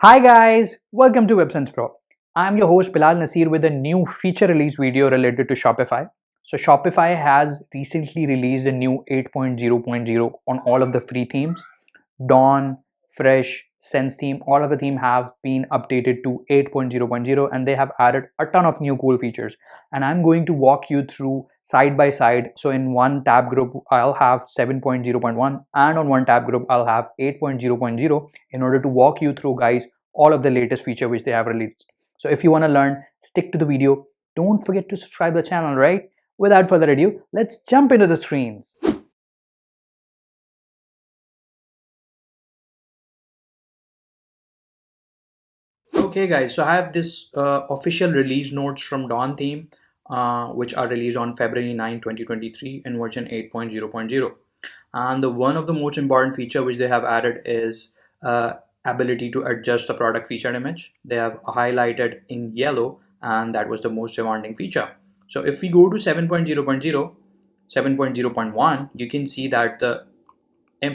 Hi guys, welcome to WebSense Pro. I'm your host Bilal Nasir with a new feature release video related to Shopify. So Shopify has recently released a new 8.0.0 on all of the free themes. Dawn, Fresh, Sense theme, all of the theme have been updated to 8.0.0 and they have added a ton of new cool features. And I'm going to walk you through side by side. So in one tab group, I'll have 7.0.1 and on one tab group, I'll have 8.0.0 in order to walk you through, guys, all of the latest feature which they have released. So if you want to learn, stick to the video. Don't forget to subscribe the channel, right? Without further ado, let's jump into the screens. Okay guys, so I have this official release notes from Dawn theme, which are released on February 9, 2023 in version 8.0.0. And the one of the most important feature which they have added is ability to adjust the product featured image. They have highlighted in yellow, and that was the most demanding feature. So if we go to 7.0.0, 7.0.1, you can see that the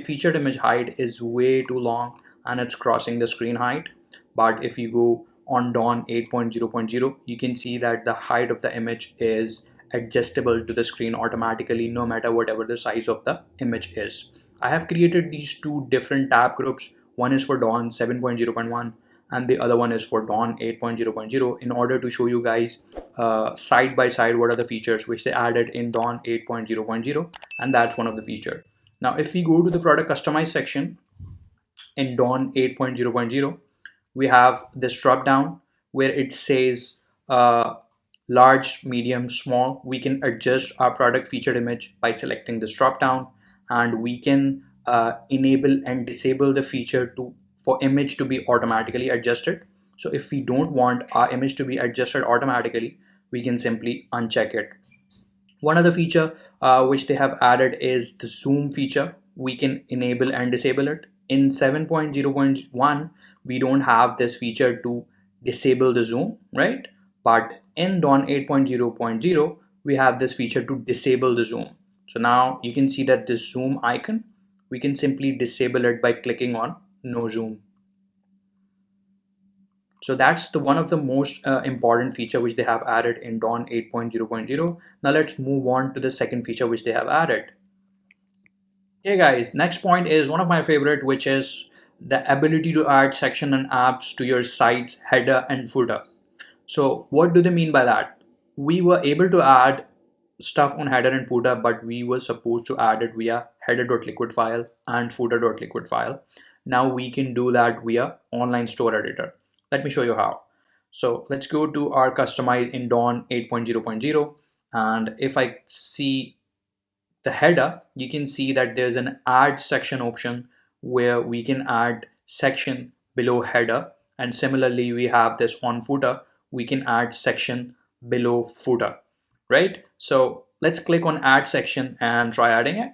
featured image height is way too long and it's crossing the screen height. But if you go on Dawn 8.0.0, you can see that the height of the image is adjustable to the screen automatically, no matter whatever the size of the image is. I have created these two different tab groups. One is for Dawn 7.0.1 and the other one is for Dawn 8.0.0 in order to show you guys side by side what are the features which they added in Dawn 8.0.0, and that's one of the features. Now, if we go to the product customize section in Dawn 8.0.0, we have this drop down where it says large, medium, small. We can adjust our product featured image by selecting this drop down, and we can enable and disable the feature for image to be automatically adjusted. So if we don't want our image to be adjusted automatically, we can simply uncheck it. One other feature which they have added is the zoom feature. We can enable and disable it. In 7.0.1, we don't have this feature to disable the zoom, right? But in Dawn 8.0.0, we have this feature to disable the zoom. So now you can see that this zoom icon, we can simply disable it by clicking on no zoom. So that's the one of the most important feature which they have added in Dawn 8.0.0. Now let's move on to the second feature which they have added. Hey guys, next point is one of my favorite, which is the ability to add section and apps to your site's header and footer. So what do they mean by that? We were able to add stuff on header and footer, but we were supposed to add it via header.liquid file and footer.liquid file. Now we can do that via online store editor. Let me show you how. So let's go to our customize in Dawn 8.0.0, and if I see the header, you can see that there's an add section option where we can add section below header, and similarly we have this on footer, we can add section below footer, right? So let's click on add section and try adding it.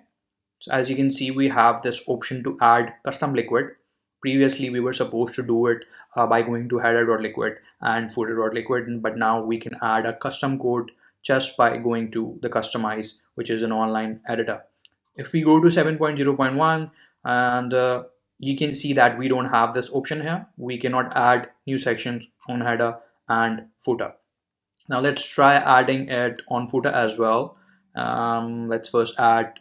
So as you can see, we have this option to add custom liquid. Previously we were supposed to do it by going to header.liquid and footer.liquid, but now we can add a custom code just by going to the customize, which is an online editor. If we go to 7.0.1, and you can see that we don't have this option here. We cannot add new sections on header and footer. Now let's try adding it on footer as well. Let's first add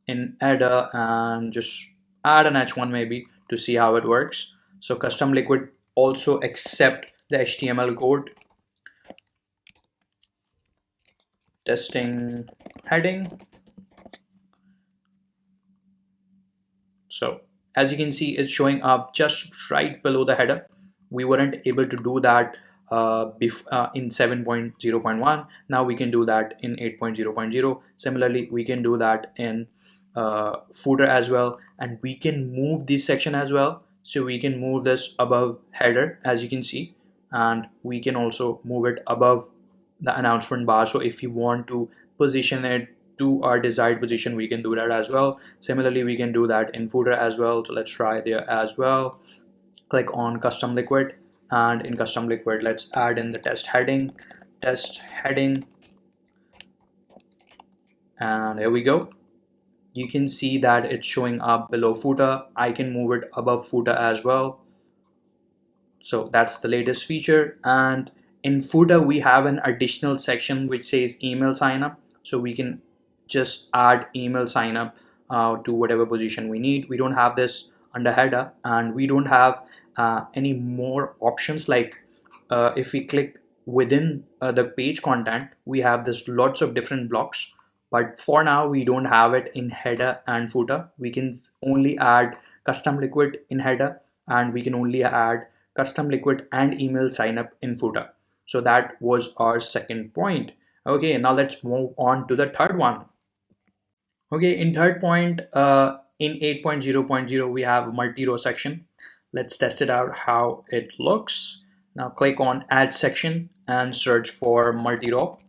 in header and just add an h1 maybe to see how it works. So custom liquid also accept the HTML code. Testing heading. So as you can see, it's showing up just right below the header. We weren't able to do that in 7.0.1. Now we can do that in 8.0.0. Similarly, we can do that in footer as well, and we can move this section as well. So we can move this above header, as you can see, and we can also move it above the announcement bar. So if you want to position it to our desired position, we can do that as well. Similarly, we can do that in footer as well. So let's try there as well. Click on custom liquid, and in custom liquid, let's add in the test heading, and here we go. You can see that it's showing up below footer. I can move it above footer as well. So that's the latest feature. And in footer, we have an additional section which says email sign up. So we can just add email sign up to whatever position we need. We don't have this under header, and we don't have any more options like if we click within the page content, we have this lots of different blocks. But for now, we don't have it in header and footer. We can only add custom liquid in header, and we can only add custom liquid and email sign up in footer. So that was our second point. Okay, now let's move on to the third one. Okay, in third point, in 8.0.0, we have multi-row section. Let's test it out how it looks. Now click on add section and search for multi-row.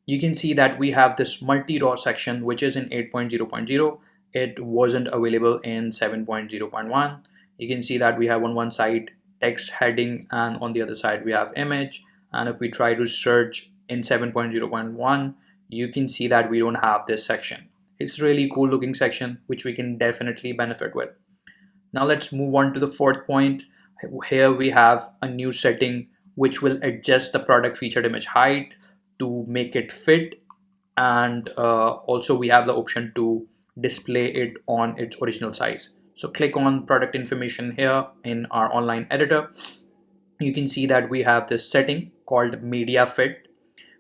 You can see that we have this multi-row section, which is in 8.0.0. It wasn't available in 7.0.1. You can see that we have on one side text heading, and on the other side we have image. And if we try to search in 7.0.1, you can see that we don't have this section. It's really cool looking section, which we can definitely benefit with. Now let's move on to the fourth point. Here we have a new setting which will adjust the product featured image height to make it fit, and also we have the option to display it on its original size. So click on product information here in our online editor. You can see that we have this setting called media fit.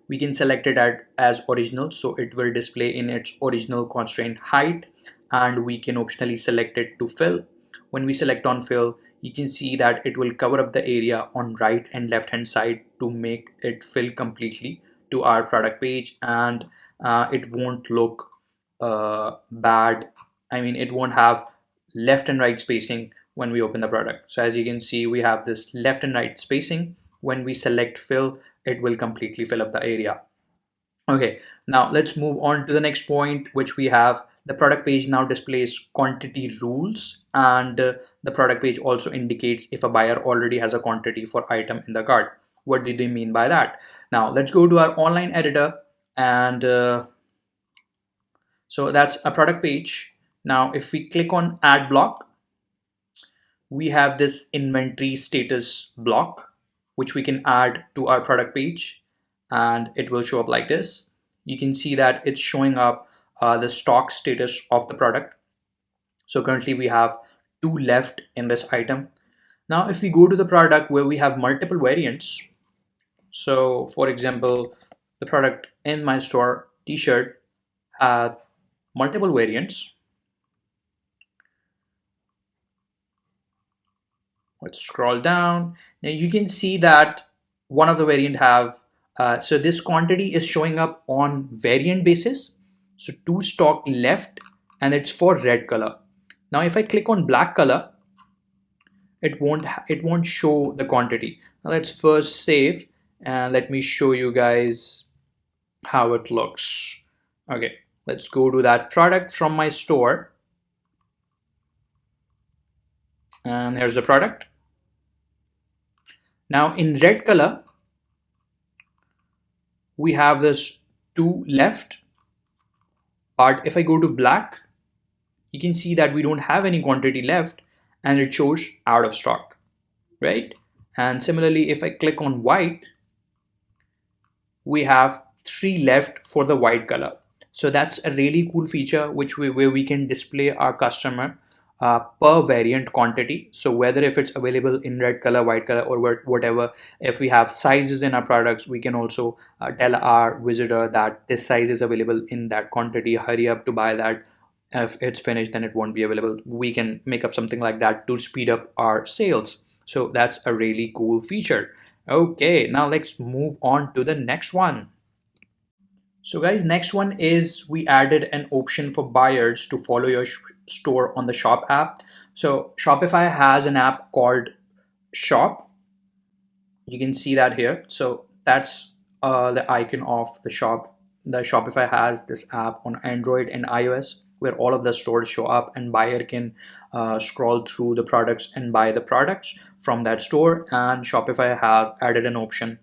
We can select it as original, so it will display in its original constraint height, and we can optionally select it to fill. When we select on fill, you can see that it will cover up the area on right and left hand side to make it fill completely to our product page, and it won't look bad. I mean, it won't have left and right spacing when we open the product. So as you can see, we have this left and right spacing. When we select fill, it will completely fill up the area. Okay, now let's move on to the next point, which we have the product page now displays quantity rules, and the product page also indicates if a buyer already has a quantity for item in the cart. What do they mean by that? Now let's go to our online editor, and so that's a product page. Now if we click on add block, we have this inventory status block which we can add to our product page, and it will show up like this. You can see that it's showing up the stock status of the product. So currently we have 2 left in this item. Now if we go to the product where we have multiple variants, so for example, the product in my store t-shirt have multiple variants. Let's scroll down. Now you can see that one of the variant have, so this quantity is showing up on variant basis. So 2 stock left, and it's for red color. Now if I click on black color, it won't show the quantity. Now let's first save, and let me show you guys how it looks. Okay, let's go to that product from my store, and here's the product. Now in red color, we have this 2 left, but if I go to black, you can see that we don't have any quantity left, and it shows out of stock, right? And similarly, if I click on white, we have 3 left for the white color. So that's a really cool feature where we can display our customer per variant quantity. So whether if it's available in red color, white color, or whatever, if we have sizes in our products, we can also tell our visitor that this size is available in that quantity, hurry up to buy that. If it's finished, then it won't be available. We can make up something like that to speed up our sales. So that's a really cool feature. Okay, now let's move on to the next one. So guys, next one is we added an option for buyers to follow your store on the Shop app. So Shopify has an app called Shop. You can see that here. So that's the icon of the shop. The Shopify has this app on Android and iOS where all of the stores show up, and buyer can scroll through the products and buy the products from that store. And Shopify has added an option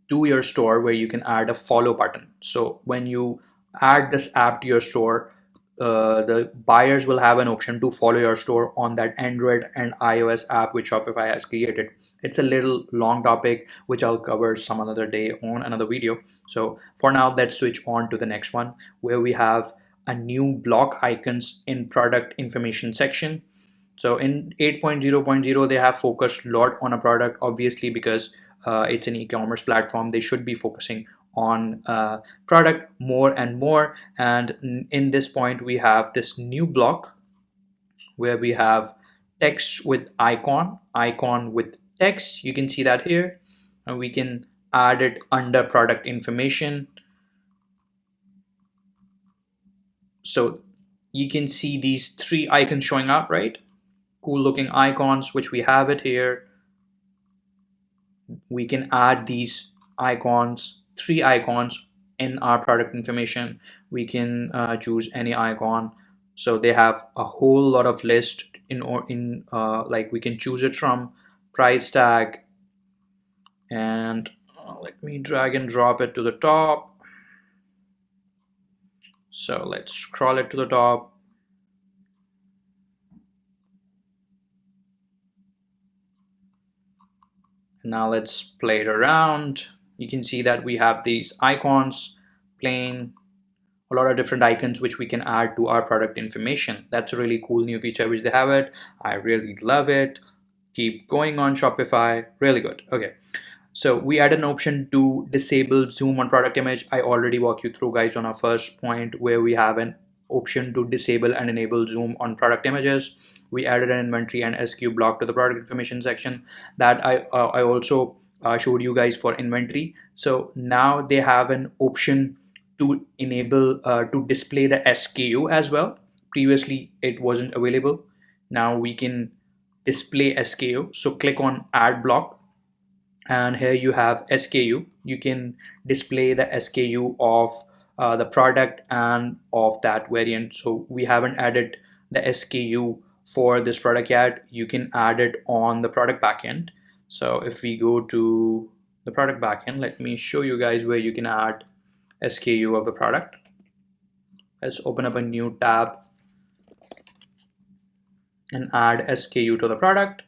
to your store where you can add a follow button. So when you add this app to your store, the buyers will have an option to follow your store on that Android and iOS app which Shopify has created. It's a little long topic which I'll cover some other day on another video. So for now, let's switch on to the next one, where we have a new block icons in product information section. So in 8.0.0, they have focused a lot on a product, obviously, because it's an e-commerce platform. They should be focusing on product more and more. And in this point, we have this new block where we have text with icon, icon with text. You can see that here, and we can add it under product information. So you can see these three icons showing up, right? Cool looking icons, which we have it here. We can add these icons, three icons in our product information. We can choose any icon. So they have a whole lot of list like we can choose it from price tag, and let me drag and drop it to the top. So let's scroll it to the top. Now let's play it around. You can see that we have these icons, plain, a lot of different icons which we can add to our product information. That's a really cool new feature which they have it. I really love it. Keep going on Shopify. Really good. Okay. So we add an option to disable zoom on product image. I already walked you through, guys, on our first point where we have an option to disable and enable zoom on product images. We added an inventory and SKU block to the product information section that I also showed you guys for inventory. So now they have an option to enable to display the SKU as well. Previously, it wasn't available. Now we can display SKU. So click on add block, and here you have SKU. You can display the SKU of the product and of that variant. So we haven't added the SKU for this product yet. You can add it on the product backend. So if we go to the product backend, let me show you guys where you can add SKU of the product. Let's open up a new tab and add SKU to the product.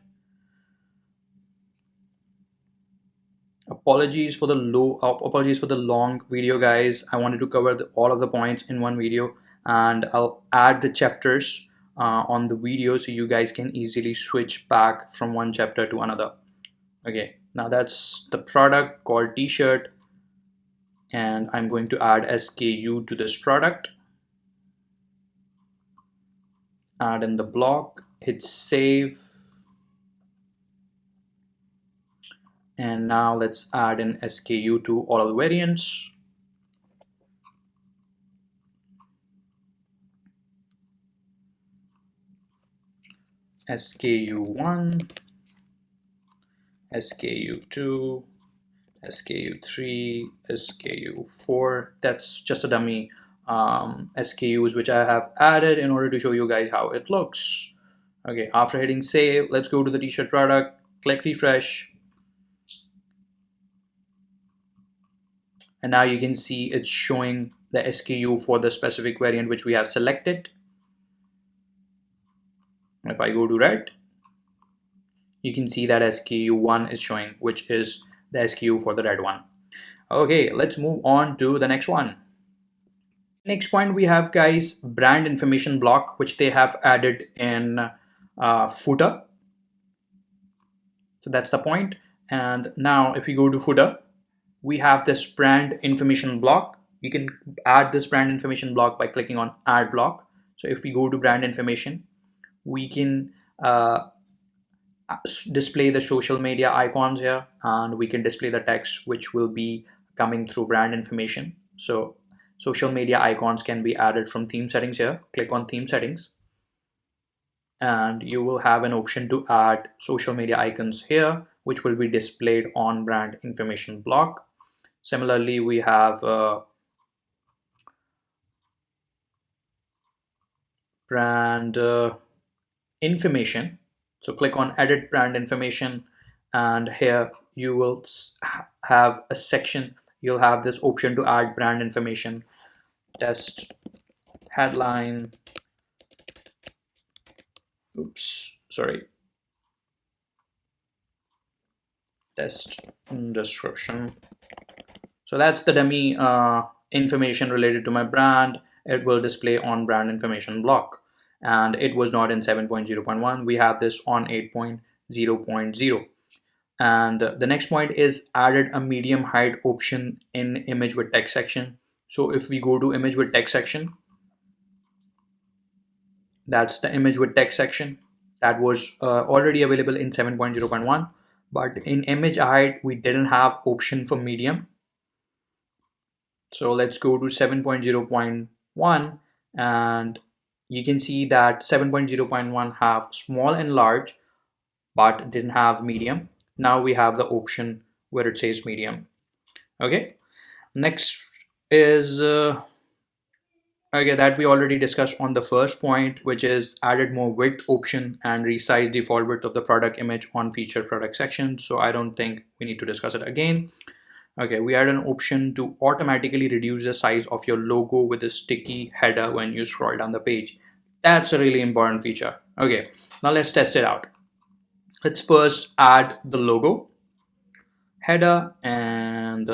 Apologies for the long video, guys. I wanted to cover all of the points in one video, and I'll add the chapters on the video so you guys can easily switch back from one chapter to another. Okay, now that's the product called t-shirt, and I'm going to add SKU to this product. Add in the block, hit save. And now let's add an SKU to all of the variants. SKU1, SKU2, SKU3, SKU4. That's just a dummy SKUs which I have added in order to show you guys how it looks. Okay, after hitting save, let's go to the t-shirt product, click refresh. And now you can see it's showing the SKU for the specific variant which we have selected. If I go to red, you can see that SKU1 is showing, which is the SKU for the red one. Okay, let's move on to the next one. Next point we have, guys, brand information block, which they have added in footer. So that's the point. And now if we go to footer, we have this brand information block. You can add this brand information block by clicking on add block. So if we go to brand information, we can display the social media icons here, and we can display the text which will be coming through brand information. So social media icons can be added from theme settings here. Click on theme settings, and you will have an option to add social media icons here, which will be displayed on brand information block. Similarly, we have brand information. So click on edit brand information, and here you will have a section. You'll have this option to add brand information, test headline, oops, sorry, test description. So that's the dummy information related to my brand. It will display on brand information block. And it was not in 7.0.1. We have this on 8.0.0. And the next point is added a medium height option in image with text section. So if we go to image with text section, that's the image with text section that was already available in 7.0.1. But in image height, we didn't have option for medium. So let's go to 7.0.1 and you can see that 7.0.1 have small and large but didn't have medium. Now we have the option where it says medium. Okay, next is okay, that we already discussed on the first point, which is added more width option and resize default width of the product image on featured product section. So I don't think we need to discuss it again. Okay, we add an option to automatically reduce the size of your logo with a sticky header when you scroll down the page. That's a really important feature. Okay, now let's test it out. Let's first add the logo header and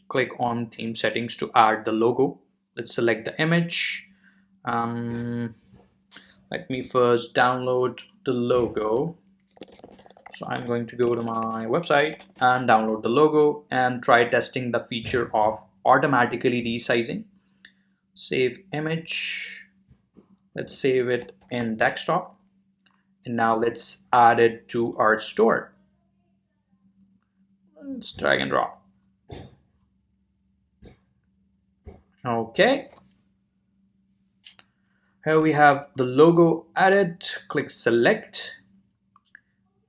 click on theme settings to add the logo. Let's select the image. Let me first download the logo. So I'm going to go to my website and download the logo and try testing the feature of automatically resizing. Save image. Let's save it in desktop. And now let's add it to our store. Let's drag and drop. Okay. Here we have the logo added. Click select.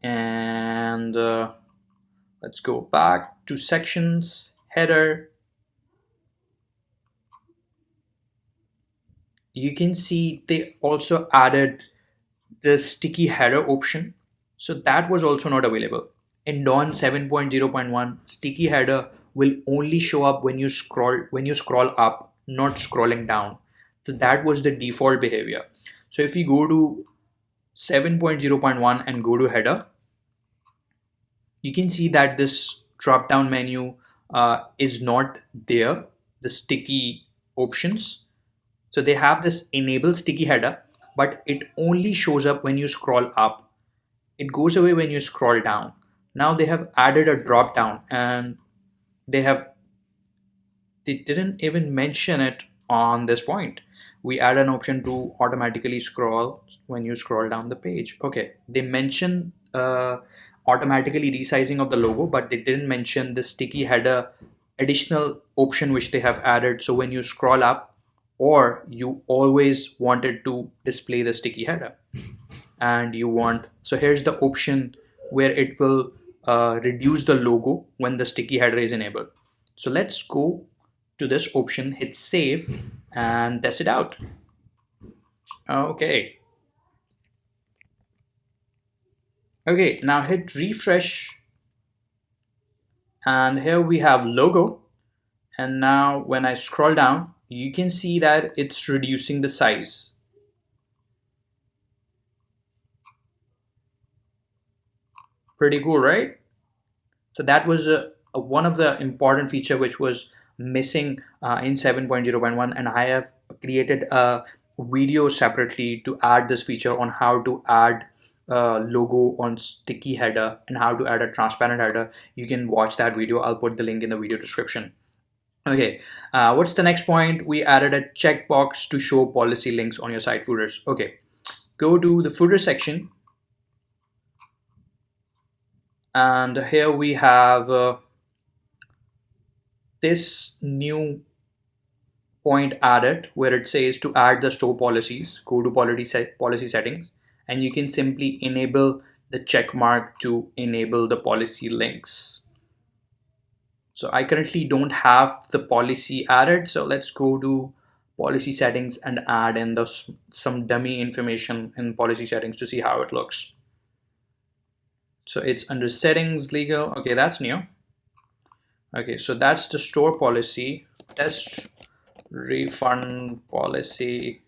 And let's go back to sections, header. You can see they also added the sticky header option. So that was also not available. In Dawn 7.0.1, sticky header will only show up when you scroll up, not scrolling down. So that was the default behavior. So if you go to 7.0.1 and go to header, you can see that this drop down menu is not there, the sticky options. So they have this enable sticky header, but it only shows up when you scroll up. It goes away when you scroll down. Now they have added a drop down and they didn't even mention it on this point. We add an option to automatically scroll when you scroll down the page. Okay, they mention automatically resizing of the logo, but they didn't mention the sticky header additional option which they have added. So when you scroll up, or you always wanted to display the sticky header and you want, so here's the option where it will reduce the logo when the sticky header is enabled. So let's go to this option, hit save and test it out. Okay, now hit refresh and here we have logo. And now when I scroll down, you can see that it's reducing the size. Pretty cool, right? So that was one of the important feature which was missing in 7.0.1, and I have created a video separately to add this feature on how to add logo on sticky header and how to add a transparent header. You can watch that video. I'll put the link in the video description. Okay, what's the next point? We added a checkbox to show policy links on your site footers. Okay, go to the footer section. And here we have this new point added where it says to add the store policies. Go to policy settings and you can simply enable the check mark to enable the policy links. So I currently don't have the policy added, so let's go to policy settings and add in some dummy information in policy settings to see how it looks. So it's under settings, legal. Okay, that's new. Okay, so that's the store policy, test refund policy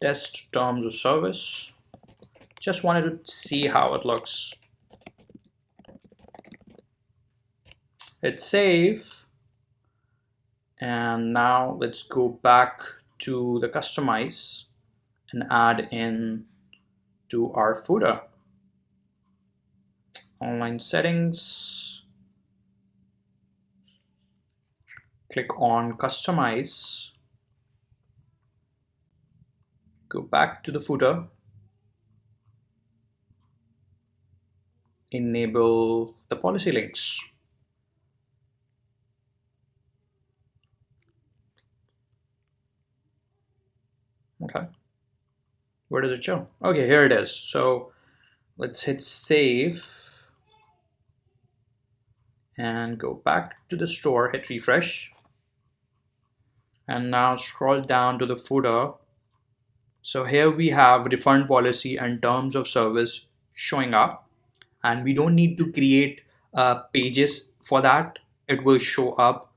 test terms of service. Just wanted to see how it looks. Hit save. And now let's go back to the customize and add in to our footer. Online settings. Click on customize. Go back to the footer. Enable the policy links. Okay. Where does it show? Okay, here it is. So let's hit save and go back to the store, hit refresh. And now scroll down to the footer. So here we have refund policy and terms of service showing up, and we don't need to create pages for that. It will show up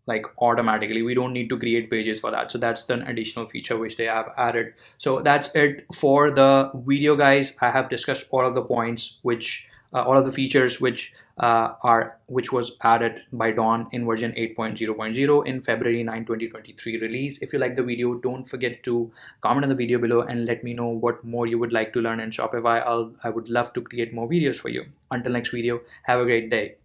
like automatically. We don't need to create pages for that. So that's the additional feature which they have added. So that's it for the video, guys. I have discussed all of the points which all of the features which was added by Dawn in version 8.0.0 in February 9, 2023 release. If you like the video, don't forget to comment in the video below and let me know what more you would like to learn in Shopify. I would love to create more videos for you. Until next video, have a great day.